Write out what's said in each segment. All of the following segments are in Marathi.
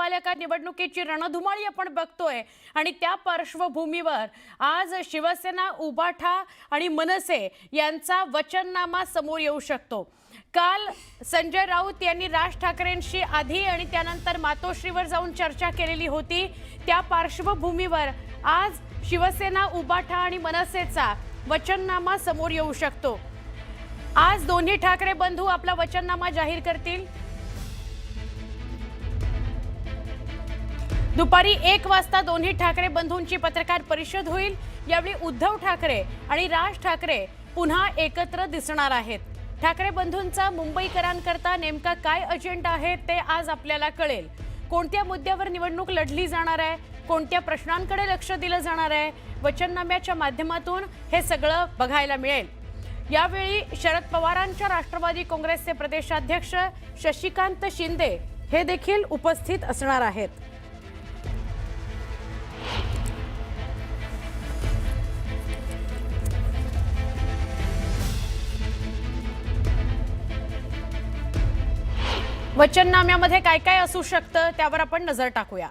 महापालिका निवडणुकीची रणधुमाळी आपण बघतोय आणि त्या पार्श्वभूमीवर आज शिवसेना, उबाठा आणि मनसे यांचा वचननामा समोर येऊ शकतो। काल संजय राऊत यांनी राज ठाकरेंशी आधी आणि त्यानंतर मातोश्रीवर जाऊन चर्चा केलेली होती। त्या पार्श्वभूमीवर आज शिवसेना, उबाठा आणि मनसेचा वचननामा समोर येऊ शकतो। आज दोन्ही ठाकरे बंधू आपला वचननामा जाहीर करतील। दुपारी 1 वाजता दोन्ही ठाकरे बंधूंची पत्रकार परिषद होईल। यावेळी उद्धव ठाकरे आणि राज ठाकरे पुन्हा एकत्र दिसणार आहेत। ठाकरे बंधूंचा मुंबईकरांकरता नेमका काय अजेंडा आहे ते आज आपल्याला कळेल। कोणत्या मुद्द्यावर निवडणूक लढली जाणार आहे, कोणत्या प्रश्नांकडे लक्ष दिलं जाणार आहे, वचननाम्याच्या माध्यमातून हे सगळं बघायला मिळेल। यावेळी शरद पवारांच्या राष्ट्रवादी काँग्रेसचे प्रदेशाध्यक्ष शशिकांत शिंदे हे देखील उपस्थित असणार आहेत। वचननाम्यामध्ये काय काय असू शकतं त्यावर आपण नजर टाकूया।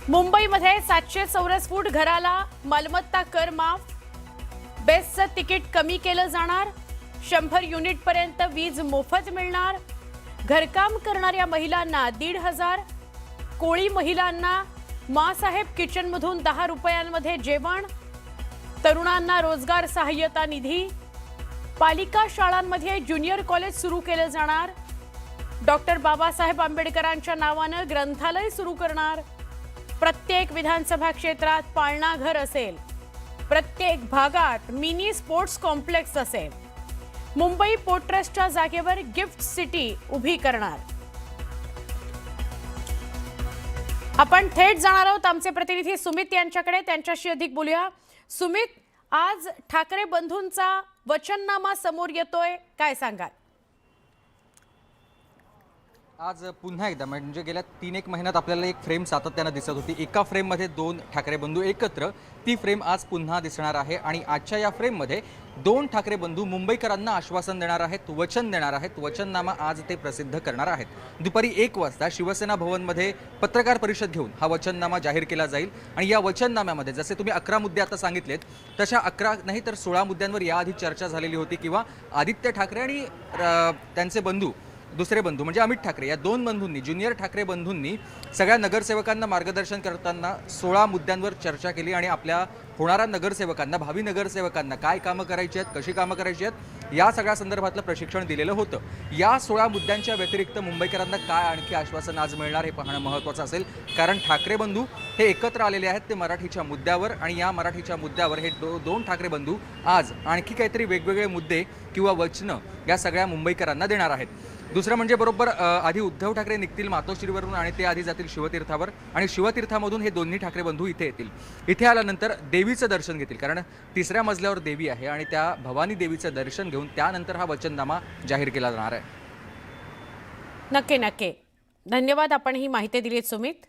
मुंबईमध्ये 700 चौरस फूट घराला मालमत्ता कर माफ, बेस्टचं तिकीट कमी केलं जाणार, 100 युनिट पर्यंत वीज मोफत मिळणार, घरकाम करणाऱ्या महिलांना 1,500, कोळी महिलांना माँसाहेब किचनमधून 10 रुपयांमध्ये जेवण, तरुणांना रोजगार सहाय्यता निधी, पालिका शाळांमध्ये ज्युनियर कॉलेज सुरू केलं जाणार, डॉक्टर बाबासाहेब आंबेडकरांच्या नावानं ग्रंथालय सुरू करणार, प्रत्येक विधानसभा क्षेत्रात पाळणा घर असेल, प्रत्येक भागात मिनी स्पोर्ट्स कॉम्प्लेक्स असेल, मुंबई पोर्ट ट्रस्टच्या जागेवर गिफ्ट सिटी उभी करणार। आपण थेट जाणार आहोत आमचे प्रतिनिधी सुमित यांच्याकडे, त्यांच्याशी अधिक बोलूया। सुमित, आज ठाकरे बंधूंचा वचननामा समोर येतोय, काय सांगाल? आज पुन्हा एकदा म्हणजे गेल्या 3-1 महिन्यात आपल्याला एक फ्रेम सातत्याने दिसत होती। एका फ्रेममध्ये 2 ठाकरे बंधू एकत्र, ती फ्रेम आज पुन्हा दिसणार आहे। आणि आजच्या या फ्रेममध्ये 2 ठाकरे बंधू मुंबईकरांना आश्वासन देणार आहेत, वचन देणार आहेत। वचननामा आज ते प्रसिद्ध करणार आहेत। दुपारी 1 वाजता शिवसेना भवनमध्ये पत्रकार परिषद घेऊन हा वचननामा जाहीर केला जाईल। आणि या वचननाम्यामध्ये जसे तुम्ही 11 मुद्दे आता सांगितलेत तशा 11 नाही तर 16 मुद्द्यांवर याआधी चर्चा झालेली होती, किंवा आदित्य ठाकरे आणि त्यांचे बंधू दुसरे बंधू म्हणजे अमित ठाकरे या 2 बंधूंनी, ज्युनियर ठाकरे बंधूंनी सगळ्या नगरसेवकांना मार्गदर्शन करताना 16 मुद्द्यांवर चर्चा केली आणि आपल्या होणाऱ्या नगरसेवकांना, भावी नगरसेवकांना काय कामं करायची आहेत, कशी कामं करायची आहेत या सगळ्या संदर्भातलं प्रशिक्षण दिलेलं होतं। या 16 मुद्द्यांच्या व्यतिरिक्त मुंबईकरांना काय आणखी आश्वासन आज मिळणार हे पाहणं महत्त्वाचं असेल, कारण ठाकरे बंधू हे एकत्र आलेले आहेत ते मराठीच्या मुद्द्यावर। आणि या मराठीच्या मुद्द्यावर हे 2 ठाकरे बंधू आज आणखी काहीतरी वेगवेगळे मुद्दे किंवा वचनं या सगळ्या मुंबईकरांना देणार आहेत। दुसरं म्हणजे बरोबर आधी उद्धव ठाकरे निघतील मातोश्रीवरून आणि ते आधी जातील शिवतीर्थावर, आणि शिवतीर्थामधून हे दोन्ही ठाकरे बंधू इथे येतील। इथे आल्यानंतर देवीचं दर्शन घेतील, कारण 3ऱ्या मजल्यावर देवी आहे आणि त्या भवानी देवीचं दर्शन घेऊन त्यानंतर हा वचननामा जाहीर केला जाणार आहे। नक्की धन्यवाद, आपण ही माहिती दिलीत सुमित।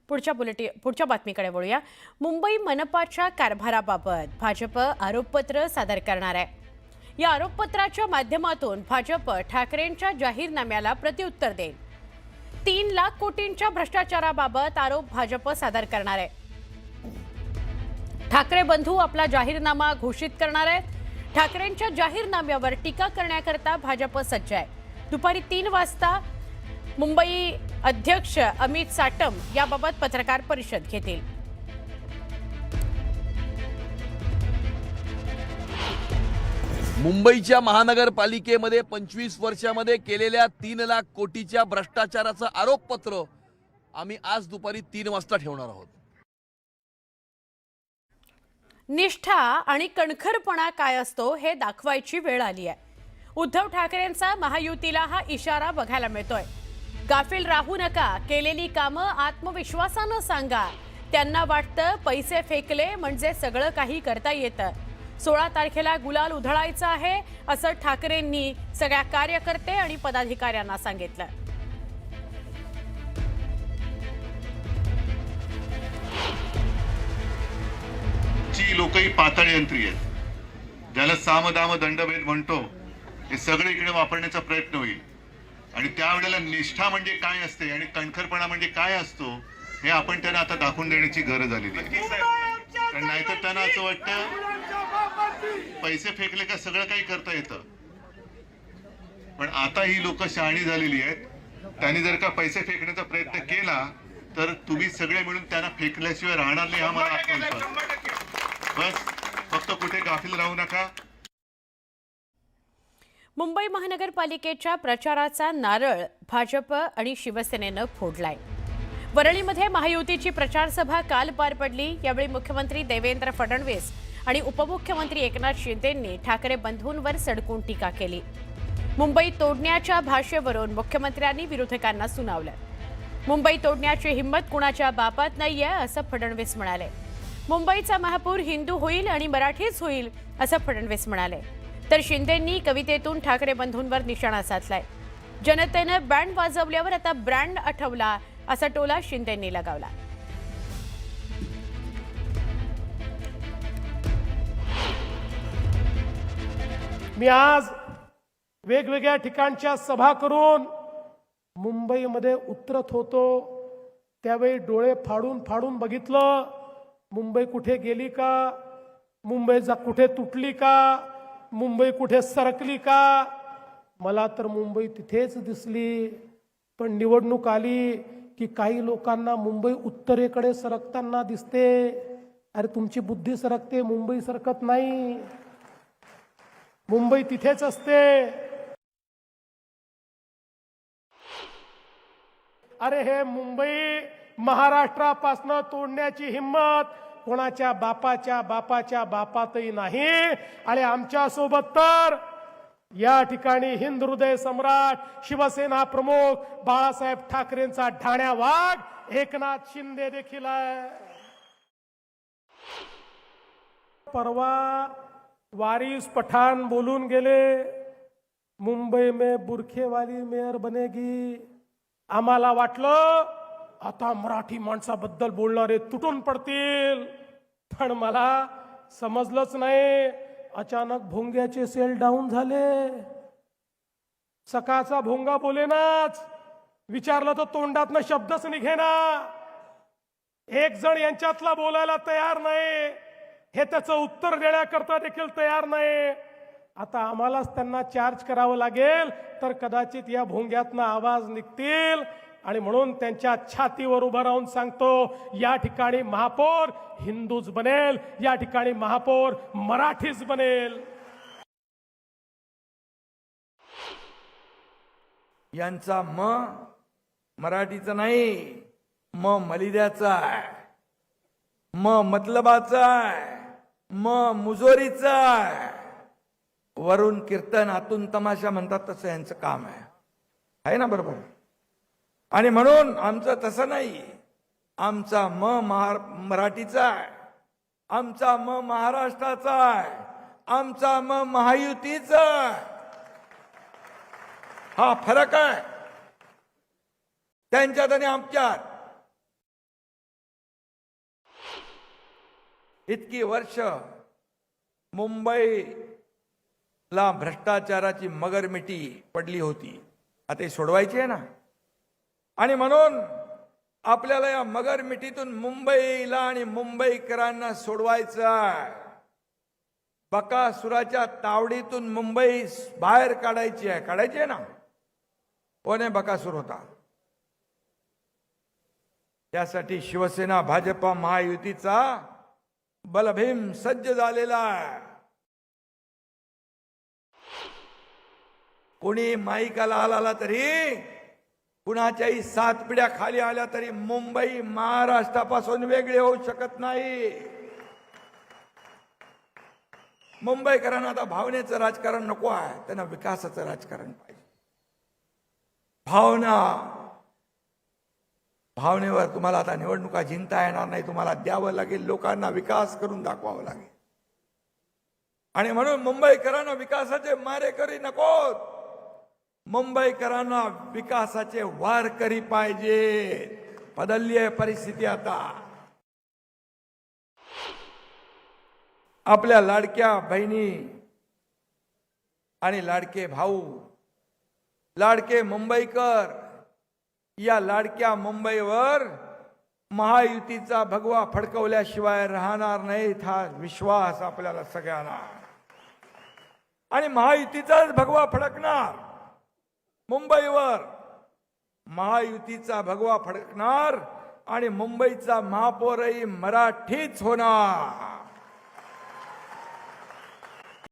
पुढच्या बातमीकडे वळूया। मुंबई मनपाच्या कारभाराबाबत भाजप आरोपपत्र सादर करणार आहे। या आरोपपत्राच्या माध्यमातून भाजप ठाकरेंच्या जाहीरनाम्याला प्रत्युत्तर देईल। 3 लाख कोटींच्या भ्रष्टाचाराबाबत आरोप भाजप सादर करणार आहे। ठाकरे बंधू आपला जाहीरनामा घोषित करणार आहेत। ठाकरेंच्या जाहीरनाम्यावर टीका करण्याकरता भाजप सज्ज आहे। दुपारी 3 वाजता मुंबई अध्यक्ष अमित साटम याबाबत पत्रकार परिषद घेतील। मुंबईच्या महानगरपालिकेमध्ये 25 वर्षामध्ये केलेल्या 3 लाख कोटीच्या भ्रष्टाचाराचं आरोपपत्र आम्ही आज दुपारी 3 वाजता ठेवणार आहोत। निष्ठा आणि कणखरपणा काय असतो हे दाखवायची वेळ आली आहे। उद्धव ठाकरेंचा महायुतीला हा इशारा बघायला मिळतोय। गाफील राहू नका, केलेली कामं आत्मविश्वासानं सांगा। त्यांना वाटतं पैसे फेकले म्हणजे सगळं काही करता येतं। 16 तारखेला गुलाल उधळायचा आहे असं ठाकरेंनी सगळ्या कार्यकर्ते आणि पदाधिकाऱ्यांना सांगितलं। ची लोकही पातळ यंत्री आहेत, ज्याला सामदाम दंडभेद म्हणतो हे सगळं इकडे वापरण्याचा प्रयत्न होईल आणि त्यावेळेला निष्ठा म्हणजे काय असते आणि कणखरपणा म्हणजे काय असतो हे आपण त्यांना आता दाखवून देण्याची गरज आलेली आहे. कारण नाहीतर त्यांना असं वाटतं पैसे फेकले का सगळं काही करता येतं. पण आता ही लोक शहाणी झालेली आहेत. त्यांनी जर का पैसे फेकण्याचा प्रयत्न केला तर तुम्ही सगळे मिळून त्यांना फेकल्याशिवाय राहणार नाही हा मला आत्मविश्वास. बस फक्त कुठे गाफील राहू नका. मुंबई महानगरपालिकेच्या प्रचाराचा नारळ भाजप आणि शिवसेनेनं फोडलाय. वरळीमध्ये महायुतीची प्रचार सभा काल पार पडली. यावेळी मुख्यमंत्री देवेंद्र फडणवीस आणि उपमुख्यमंत्री एकनाथ शिंदेंनी ठाकरे बंधूंवर सडकून टीका केली. मुंबई तोडण्याच्या भाषेवरून मुख्यमंत्र्यांनी विरोधकांना सुनावलं. मुंबई तोडण्याची हिंमत कुणाच्या बापात नाहीये असं फडणवीस म्हणाले. मुंबईचा महापूर हिंदू होईल आणि मराठीच होईल असं फडणवीस म्हणाले. तर शिंदेंनी कवितेतून ठाकरे बंधूंवर निशाणा साधलाय. जनतेनं बँड वाजवल्यावर आता ब्रँड आठवला असा टोला शिंदेंनी लगावला. मी आज वेगवेगळ्या ठिकाणच्या सभा करून मुंबईमध्ये उतरत होतो. त्यावेळी डोळे फाडून फाडून बघितलं, मुंबई कुठे गेली का, मुंबई कुठे तुटली का, मुंबई कुठे सरकली का. मला तर मुंबई तिथेच दिसली. पण निवडणूक आली की काही लोकांना मुंबई उत्तरेकडे सरकताना दिसते. अरे तुमची बुद्धी सरकते, मुंबई सरकत नाही. मुंबई तिथेच असते. अरे हे मुंबई महाराष्ट्रापासनं तोडण्याची हिम्मत कोणाच्या बापाच्या बापातही नाही. आणि आमच्या सोबत तर या ठिकाणी हिंद हृदय सम्राट शिवसेना प्रमुख बाळासाहेब ठाकरेंचा ढाण्या वाघ एकनाथ शिंदे देखील आहे. परवा वारिस पठाण बोलून गेले, मुंबई में बुरखे वाली मेयर बनेगी. आम्हाला वाटलं आता मराठी माणसाबद्दल बोलणारे तुटून पडतील. पण मला समजलंच नाही. अचानक भोंग्याचे सेल डाऊन झाले. सकाळचा भोंगा बोलेनाच, विचारलं तर तोंडातनं शब्दच निघेना. एक जण यांच्यातला बोलायला तयार नाही, हे त्याचं उत्तर देण्याकरता देखील तयार नाही. आता आम्हालाच त्यांना चार्ज करावं लागेल तर कदाचित या भोंग्यातनं आवाज निघतील. आणि म्हणून त्यांच्या छातीवर उभं राहून सांगतो, या ठिकाणी महापौर हिंदूच बनेल, या ठिकाणी महापौर मराठीच बनेल. यांचा मराठीचा नाही, मलिद्याचा आहे, मतलबाचा आहे, मुजोरीचा आहे. वरून कीर्तन आतून तमाशा म्हणतात तसं यांचं काम आहे ना, बरोबर. आणि म्हणून आमचं तसं नाही. आमचा मराठीचा आहे, आमचा महाराष्ट्राचा आहे, आमचा महायुतीचा आहे. हा फरक आहे त्यांच्यात आणि आमच्यात. इतकी वर्ष मुंबईला भ्रष्टाचाराची मगरमिठी पडली होती, आता ही सोडवायची आहे ना. आणि म्हणून आपल्याला या मगरमिठीतून मुंबईला आणि मुंबईकरांना सोडवायचं आहे. बकासुराच्या तावडीतून मुंबई बाहेर काढायची आहे ना. कोणी बकासूर होता. त्यासाठी शिवसेना भाजपा महायुतीचा बलभीम सज्ज झालेला आहे. कोणी माईकाला आला तरी, कुणाच्याही 7 पिढ्या खाली आल्या तरी मुंबई महाराष्ट्रापासून वेगळी होऊ शकत नाही. मुंबईकरांना आता भावनेचं राजकारण नको आहे, त्यांना विकासाचं राजकारण पाहिजे. भावनेवर तुम्हाला आता निवडणुका जिंकता येणार नाही. तुम्हाला द्यावं लागेल, लोकांना विकास करून दाखवावं लागेल. आणि म्हणून मुंबईकरांना विकासाचे मारेकरी नकोत, मुंबईकरांना विकासाचे वारकरी पाहिजे. बदलली आहे परिस्थिती आता. आपल्या लाडक्या बहिणी आणि लाडके भाऊ, लाडके मुंबईकर, या लाडक्या मुंबईवर महायुतीचा भगवा फडकवल्याशिवाय राहणार नाहीत हा विश्वास आपल्याला सगळ्यांना. आणि महायुतीचाच भगवा फडकणार मुंबईवर, महायुतीचा भगवा फडकणार आणि मुंबईचा महापौरही मराठीच होणार.